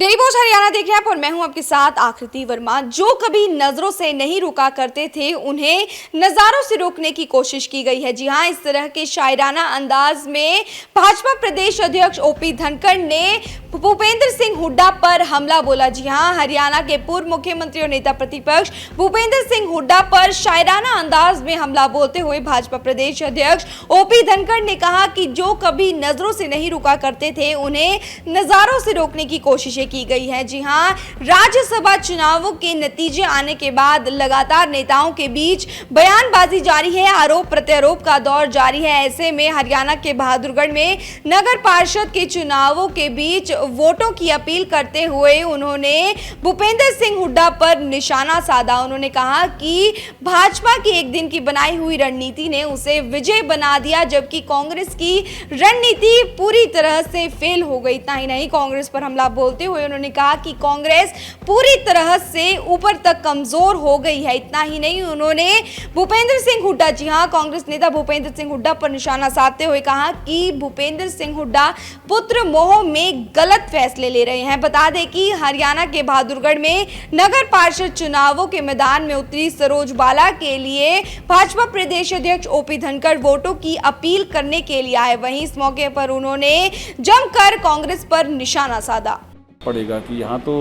Daily post Haryana देखिए आप और मैं हूं आपके साथ आकृति वर्मा। जो कभी नजरों से नहीं रुका करते थे उन्हें नजारों से रोकने की कोशिश की गई है। जी हां, इस तरह के शायराना अंदाज में भाजपा प्रदेश अध्यक्ष ओपी धनखड़ ने भूपेंद्र सिंह हुड्डा पर हमला बोला। जी हां, हरियाणा के पूर्व मुख्यमंत्री और नेता प्रतिपक्ष भूपेंद्र सिंह हुड्डा पर शायराना अंदाज में हमला बोलते हुए भाजपा प्रदेश अध्यक्ष ओपी धनखड़ ने कहा कि जो कभी नजरों से नहीं रुका करते थे उन्हें नजारों से रोकने की कोशिश की गई है। जी हां, राज्यसभा चुनावों के नतीजे आने के बाद लगातार नेताओं के बीच बयानबाजी जारी है, आरोप प्रत्यारोप का दौर जारी है। ऐसे में हरियाणा के बहादुरगढ़ में नगर पार्षद के चुनावों के बीच वोटों की अपील करते हुए उन्होंने भूपेंद्र सिंह हुड्डा पर निशाना साधा। उन्होंने कहा कि भाजपा की एक दिन की बनाई हुई रणनीति ने उसे विजय बना दिया, जबकि कांग्रेस की रणनीति पूरी तरह से फेल हो गई। इतना ही नहीं, कांग्रेस पर हमला बोलते हुए उन्होंने कहा कि कांग्रेस पूरी तरह से ऊपर तक कमजोर हो गई है। इतना ही नहीं, उन्होंने भूपेंद्र सिंह हुड्डा, जी हां, कांग्रेस नेता भूपेंद्र सिंह हुड्डा पर निशाना साधते हुए कहा कि भूपेंद्र सिंह हुड्डा पुत्र मोह में गलत फैसले ले रहे हैं। बता दें कि हरियाणा के बहादुरगढ़ में नगर पार्षद चुनावों के मैदान में उतरी सरोज बाला के लिए भाजपा प्रदेश अध्यक्ष ओपी धनखड़ वोटों की अपील करने के लिए आए। वहीं इस मौके पर उन्होंने जमकर कांग्रेस पर निशाना साधा। पड़ेगा कि यहाँ तो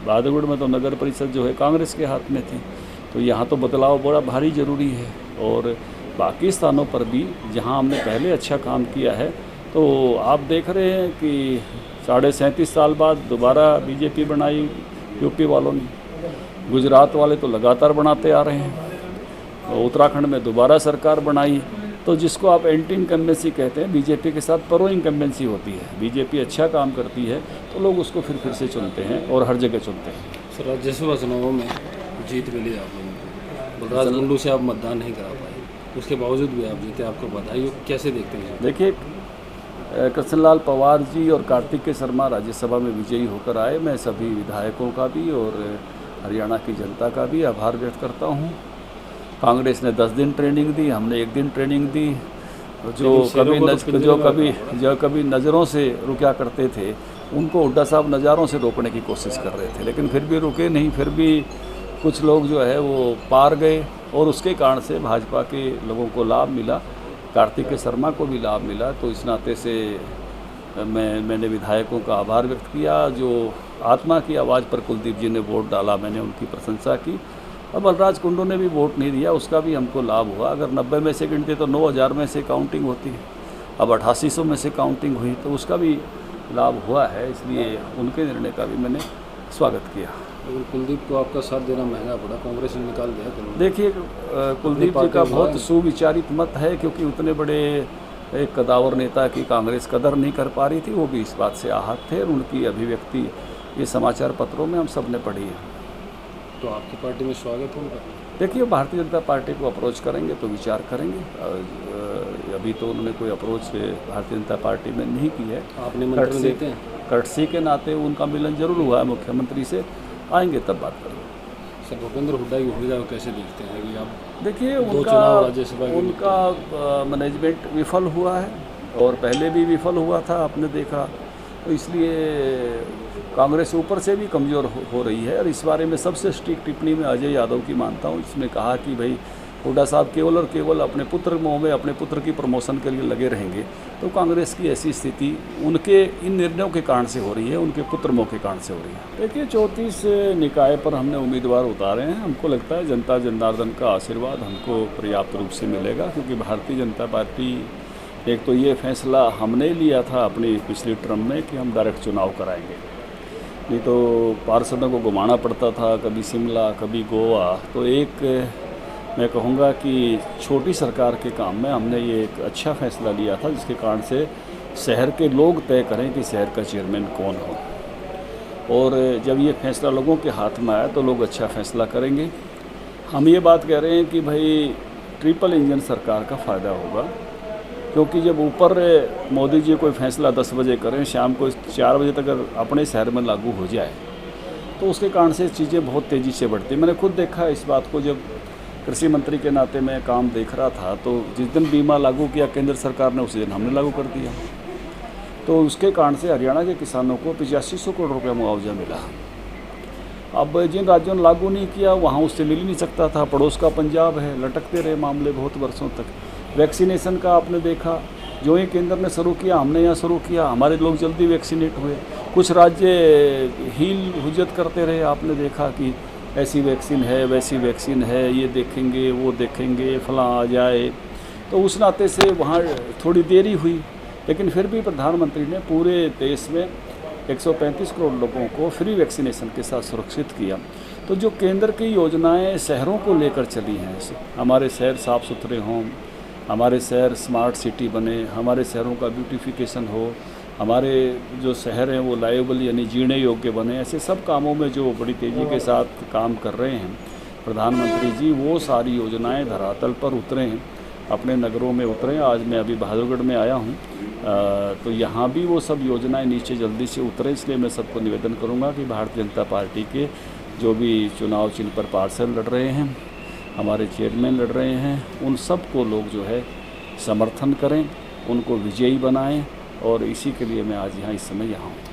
बहादुरगढ़ में तो नगर परिषद जो है कांग्रेस के हाथ में थी, तो यहाँ तो बदलाव बड़ा भारी ज़रूरी है। और बाकी स्थानों पर भी जहाँ हमने पहले अच्छा काम किया है, तो आप देख रहे हैं कि 37.5 साल बाद दोबारा बीजेपी बनाई यूपी वालों ने। गुजरात वाले तो लगातार बनाते आ रहे हैं। उत्तराखंड में दोबारा सरकार बनाई, तो जिसको आप एंटी इनकम्बेंसी कहते हैं, बीजेपी के साथ प्रो इनकम्बेंसी होती है। बीजेपी अच्छा काम करती है तो लोग उसको फिर से चुनते हैं और हर जगह चुनते हैं। सर, राज्यसभा चुनावों में जीत मिली आप लोगों को, बलराज कुंडू से आप मतदान नहीं करा पाए, उसके बावजूद भी आप जीते, आपको बधाई। कैसे देखते हैं? देखिए, कृष्णलाल पवार जी और कार्तिकेय शर्मा राज्यसभा में विजयी होकर आए। मैं सभी विधायकों का भी और हरियाणा की जनता का भी आभार व्यक्त करता हूँ। कांग्रेस ने 10 दिन ट्रेनिंग दी, हमने 1 दिन ट्रेनिंग दी। जो कभी नज़रों से रुका करते थे उनको हुड्डा साहब नज़ारों से रोकने की कोशिश कर रहे थे, लेकिन फिर भी रुके नहीं। फिर भी कुछ लोग जो है वो पार गए और उसके कारण से भाजपा के लोगों को लाभ मिला, कार्तिकेय शर्मा को भी लाभ मिला। तो इस नाते से मैंने विधायकों का आभार व्यक्त किया। जो आत्मा की आवाज़ पर कुलदीप जी ने वोट डाला, मैंने उनकी प्रशंसा की। और बलराज कुंडू ने भी वोट नहीं दिया, उसका भी हमको लाभ हुआ। अगर 90 में से गिनते तो 9000 में से काउंटिंग होती है, अब 8800 में से काउंटिंग हुई, तो उसका भी लाभ हुआ है। इसलिए उनके निर्णय का भी मैंने स्वागत किया। कुलदीप को आपका साथ देना महंगा पड़ा, कांग्रेस ने निकाल दिया। देखिए, कुलदीप जी का बहुत सुविचारित मत है, क्योंकि उतने बड़े एक कदावर नेता की कांग्रेस कदर नहीं कर पा रही थी, वो भी इस बात से आहत थे। और उनकी अभिव्यक्ति ये समाचार पत्रों में हम सब ने पढ़ी है। तो आपकी पार्टी में स्वागत होगा? देखिए, भारतीय जनता पार्टी को अप्रोच करेंगे तो विचार करेंगे। अभी तो उन्होंने कोई अप्रोच भारतीय जनता पार्टी में नहीं की है। आप निमंत्रण देते हैं? कर्टसी के नाते उनका मिलन जरूर हुआ है मुख्यमंत्री से, आएंगे तब बात करेंगे। सर, भूपेंद्र हुड्डा की भूमिका को कैसे देखते हैं कि आप? देखिए, उनका मैनेजमेंट विफल हुआ है और पहले भी विफल हुआ था, आपने देखा। तो इसलिए कांग्रेस ऊपर से भी कमज़ोर हो रही है। और इस बारे में सबसे स्ट्रिक्ट टिप्पणी में अजय यादव की मानता हूँ। इसमें कहा कि भाई हुड्डा साहब केवल और केवल अपने पुत्र मोह में, अपने पुत्र की प्रमोशन के लिए लगे रहेंगे, तो कांग्रेस की ऐसी स्थिति उनके इन निर्णयों के कारण से हो रही है, उनके पुत्र मोह के कारण से हो रही है। देखिए, 34 निकाय पर हमने उम्मीदवार उतारे हैं। हमको लगता है जनता जनार्दन का आशीर्वाद हमको पर्याप्त रूप से मिलेगा, क्योंकि भारतीय जनता पार्टी, एक तो ये फैसला हमने लिया था अपनी पिछली टर्म में कि हम डायरेक्ट चुनाव कराएंगे, नहीं तो पार्षदों को घुमाना पड़ता था, कभी शिमला कभी गोवा। तो एक मैं कहूँगा कि छोटी सरकार के काम में हमने ये एक अच्छा फैसला लिया था, जिसके कारण से शहर के लोग तय करें कि शहर का चेयरमैन कौन हो। और जब ये फैसला लोगों के हाथ में आया तो लोग अच्छा फैसला करेंगे। हम ये बात कह रहे हैं कि भाई ट्रिपल इंजन सरकार का फ़ायदा होगा, क्योंकि जब ऊपर मोदी जी कोई फैसला 10 बजे करें, शाम को 4 बजे तक अगर अपने शहर में लागू हो जाए तो उसके कारण से चीज़ें बहुत तेज़ी से बढ़ती। मैंने खुद देखा इस बात को, जब कृषि मंत्री के नाते मैं काम देख रहा था, तो जिस दिन बीमा लागू किया केंद्र सरकार ने, उसी दिन हमने लागू कर दिया। तो उसके कारण से हरियाणा के किसानों को 8500 करोड़ रुपया मुआवजा मिला। अब जिन राज्यों ने लागू नहीं किया वहाँ उससे मिल ही नहीं सकता था। पड़ोस का पंजाब है, लटकते रहे मामले बहुत वर्षों तक। वैक्सीनेशन का आपने देखा, जो ही केंद्र ने शुरू किया हमने यहाँ शुरू किया, हमारे लोग जल्दी वैक्सीनेट हुए। कुछ राज्य हील हुज्जत करते रहे, आपने देखा कि ऐसी वैक्सीन है, वैसी वैक्सीन है, ये देखेंगे वो देखेंगे, फलां आ जाए। तो उस नाते से वहाँ थोड़ी देरी हुई, लेकिन फिर भी प्रधानमंत्री ने पूरे देश में 135 करोड़ लोगों को फ्री वैक्सीनेशन के साथ सुरक्षित किया। तो जो केंद्र की योजनाएं शहरों को लेकर चली हैं, हमारे शहर साफ़ सुथरे हों, हमारे शहर स्मार्ट सिटी बने, हमारे शहरों का ब्यूटिफिकेशन हो, हमारे जो शहर हैं वो लाइवेबल यानी जीने योग्य बने, ऐसे सब कामों में जो बड़ी तेज़ी के साथ काम कर रहे हैं प्रधानमंत्री जी, वो सारी योजनाएं धरातल पर उतरे हैं, अपने नगरों में उतरे। आज मैं अभी बहादुरगढ़ में आया हूँ, तो यहाँ भी वो सब योजनाएं नीचे जल्दी से उतरे। इसलिए मैं सबको निवेदन करूँगा कि भारतीय जनता पार्टी के जो भी चुनाव चिन्ह पर पार्षद लड़ रहे हैं, हमारे चेयरमैन लड़ रहे हैं, उन सब को लोग जो है समर्थन करें, उनको विजयी बनाएं। और इसी के लिए मैं आज यहाँ इस समय यहाँ हूँ।